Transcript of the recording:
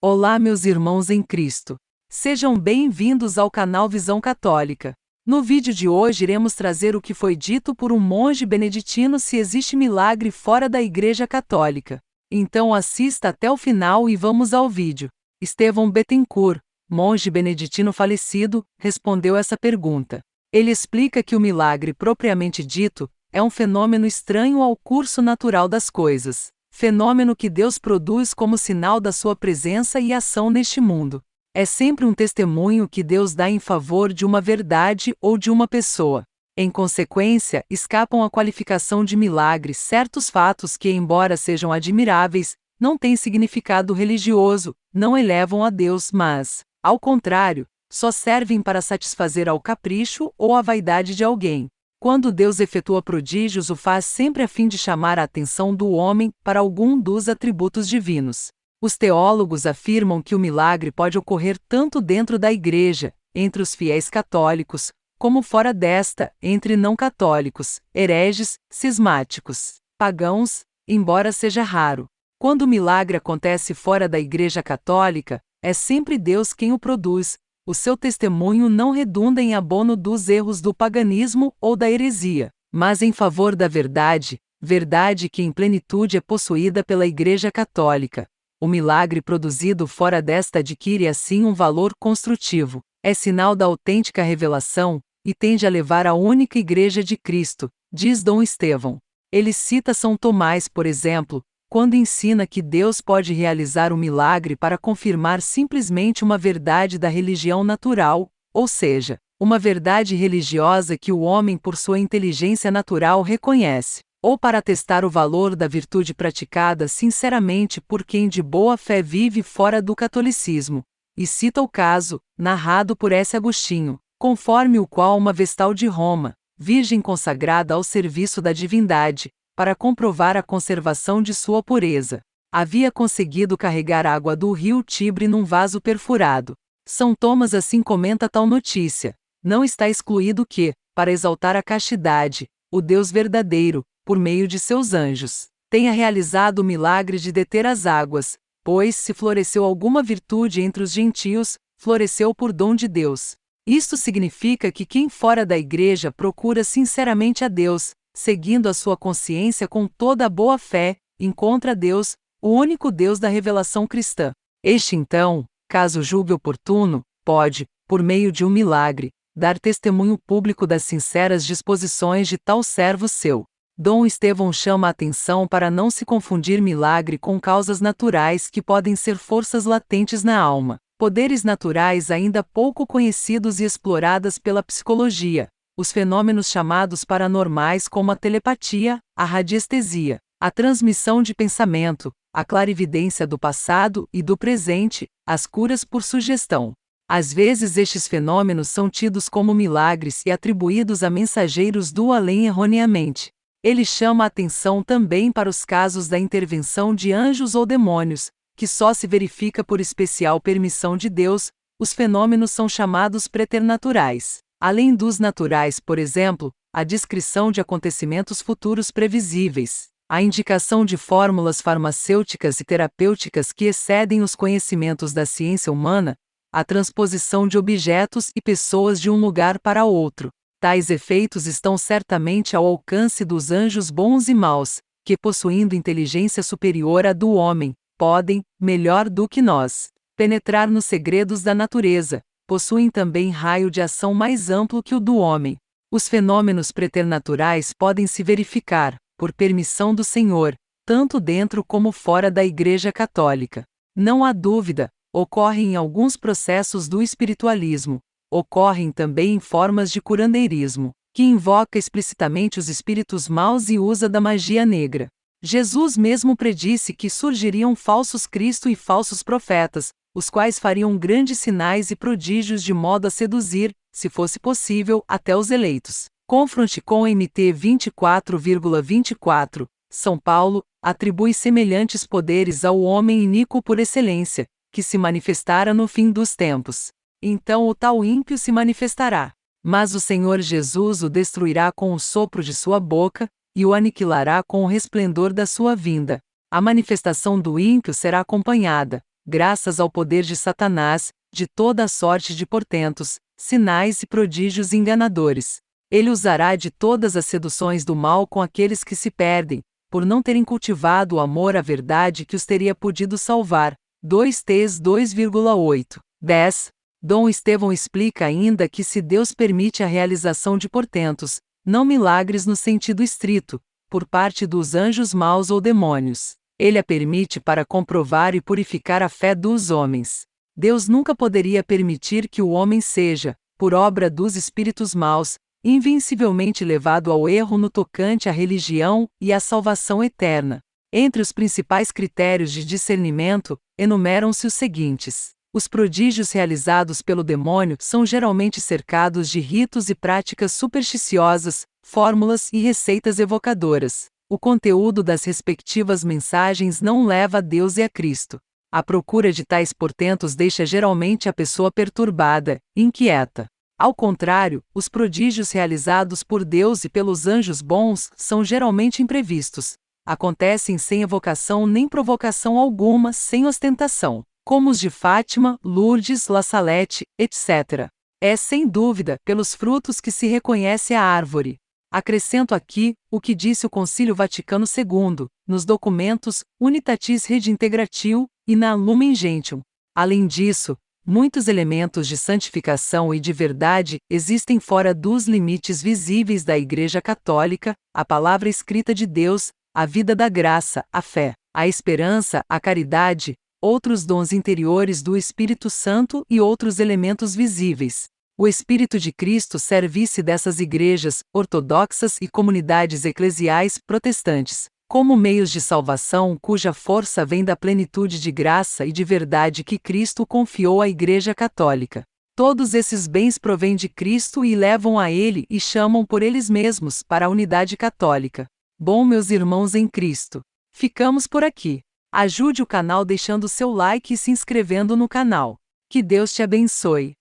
Olá, meus irmãos em Cristo. Sejam bem-vindos ao canal Visão Católica. No vídeo de hoje iremos trazer o que foi dito por um monge beneditino se existe milagre fora da Igreja Católica. Então assista até o final e vamos ao vídeo. Estevão Bettencourt, monge beneditino falecido, respondeu essa pergunta. Ele explica que o milagre propriamente dito é um fenômeno estranho ao curso natural das coisas. Fenômeno que Deus produz como sinal da sua presença e ação neste mundo. É sempre um testemunho que Deus dá em favor de uma verdade ou de uma pessoa. Em consequência, escapam à qualificação de milagre certos fatos que, embora sejam admiráveis, não têm significado religioso, não elevam a Deus, mas, ao contrário, só servem para satisfazer ao capricho ou à vaidade de alguém. Quando Deus efetua prodígios, o faz sempre a fim de chamar a atenção do homem para algum dos atributos divinos. Os teólogos afirmam que o milagre pode ocorrer tanto dentro da Igreja, entre os fiéis católicos, como fora desta, entre não católicos, hereges, cismáticos, pagãos, embora seja raro. Quando o milagre acontece fora da Igreja Católica, é sempre Deus quem o produz. O seu testemunho não redunda em abono dos erros do paganismo ou da heresia, mas em favor da verdade, verdade que em plenitude é possuída pela Igreja Católica. O milagre produzido fora desta adquire assim um valor construtivo, é sinal da autêntica revelação, e tende a levar à única Igreja de Cristo, diz Dom Estevão. Ele cita São Tomás, por exemplo, quando ensina que Deus pode realizar um milagre para confirmar simplesmente uma verdade da religião natural, ou seja, uma verdade religiosa que o homem por sua inteligência natural reconhece, ou para atestar o valor da virtude praticada sinceramente por quem de boa fé vive fora do catolicismo. E cita o caso, narrado por S. Agostinho, conforme o qual uma vestal de Roma, virgem consagrada ao serviço da divindade, para comprovar a conservação de sua pureza, havia conseguido carregar água do rio Tibre num vaso perfurado. São Tomás assim comenta tal notícia. Não está excluído que, para exaltar a castidade, o Deus verdadeiro, por meio de seus anjos, tenha realizado o milagre de deter as águas, pois, se floresceu alguma virtude entre os gentios, floresceu por dom de Deus. Isto significa que quem fora da Igreja procura sinceramente a Deus, seguindo a sua consciência com toda a boa fé, encontra Deus, o único Deus da revelação cristã. Este então, caso julgue oportuno, pode, por meio de um milagre, dar testemunho público das sinceras disposições de tal servo seu. Dom Estevão chama a atenção para não se confundir milagre com causas naturais que podem ser forças latentes na alma, poderes naturais ainda pouco conhecidos e exploradas pela psicologia. Os fenômenos chamados paranormais como a telepatia, a radiestesia, a transmissão de pensamento, a clarividência do passado e do presente, as curas por sugestão. Às vezes estes fenômenos são tidos como milagres e atribuídos a mensageiros do além erroneamente. Ele chama a atenção também para os casos da intervenção de anjos ou demônios, que só se verifica por especial permissão de Deus. Os fenômenos são chamados preternaturais. Além dos naturais, por exemplo, a descrição de acontecimentos futuros previsíveis, a indicação de fórmulas farmacêuticas e terapêuticas que excedem os conhecimentos da ciência humana, a transposição de objetos e pessoas de um lugar para outro. Tais efeitos estão certamente ao alcance dos anjos bons e maus, que, possuindo inteligência superior à do homem, podem, melhor do que nós, penetrar nos segredos da natureza. Possuem também raio de ação mais amplo que o do homem. Os fenômenos preternaturais podem se verificar, por permissão do Senhor, tanto dentro como fora da Igreja Católica. Não há dúvida, ocorrem em alguns processos do espiritualismo, ocorrem também em formas de curandeirismo, que invoca explicitamente os espíritos maus e usa da magia negra. Jesus mesmo predisse que surgiriam falsos Cristo e falsos profetas, os quais fariam grandes sinais e prodígios de modo a seduzir, se fosse possível, até os eleitos. Confronte com MT 24,24, São Paulo, atribui semelhantes poderes ao homem iníquo por excelência, que se manifestara no fim dos tempos. Então o tal ímpio se manifestará. Mas o Senhor Jesus o destruirá com o sopro de sua boca, e o aniquilará com o resplendor da sua vinda. A manifestação do ímpio será acompanhada, graças ao poder de Satanás, de toda a sorte de portentos, sinais e prodígios enganadores. Ele usará de todas as seduções do mal com aqueles que se perdem, por não terem cultivado o amor à verdade que os teria podido salvar. 2 T's 2,8. 10. Dom Estevão explica ainda que se Deus permite a realização de portentos, não milagres no sentido estrito, por parte dos anjos maus ou demônios, ele a permite para comprovar e purificar a fé dos homens. Deus nunca poderia permitir que o homem seja, por obra dos espíritos maus, invencivelmente levado ao erro no tocante à religião e à salvação eterna. Entre os principais critérios de discernimento, enumeram-se os seguintes. Os prodígios realizados pelo demônio são geralmente cercados de ritos e práticas supersticiosas, fórmulas e receitas evocadoras. O conteúdo das respectivas mensagens não leva a Deus e a Cristo. A procura de tais portentos deixa geralmente a pessoa perturbada, inquieta. Ao contrário, os prodígios realizados por Deus e pelos anjos bons são geralmente imprevistos. Acontecem sem evocação nem provocação alguma, sem ostentação, como os de Fátima, Lourdes, La Salette, etc. É, sem dúvida, pelos frutos que se reconhece a árvore. Acrescento aqui o que disse o Concílio Vaticano II, nos documentos Unitatis Redintegratio e na Lumen Gentium. Além disso, muitos elementos de santificação e de verdade existem fora dos limites visíveis da Igreja Católica, a palavra escrita de Deus, a vida da graça, a fé, a esperança, a caridade, outros dons interiores do Espírito Santo e outros elementos visíveis. O Espírito de Cristo serve-se dessas igrejas ortodoxas e comunidades eclesiais protestantes, como meios de salvação cuja força vem da plenitude de graça e de verdade que Cristo confiou à Igreja Católica. Todos esses bens provêm de Cristo e levam a Ele e chamam por eles mesmos para a unidade católica. Bom, meus irmãos em Cristo, ficamos por aqui. Ajude o canal deixando seu like e se inscrevendo no canal. Que Deus te abençoe.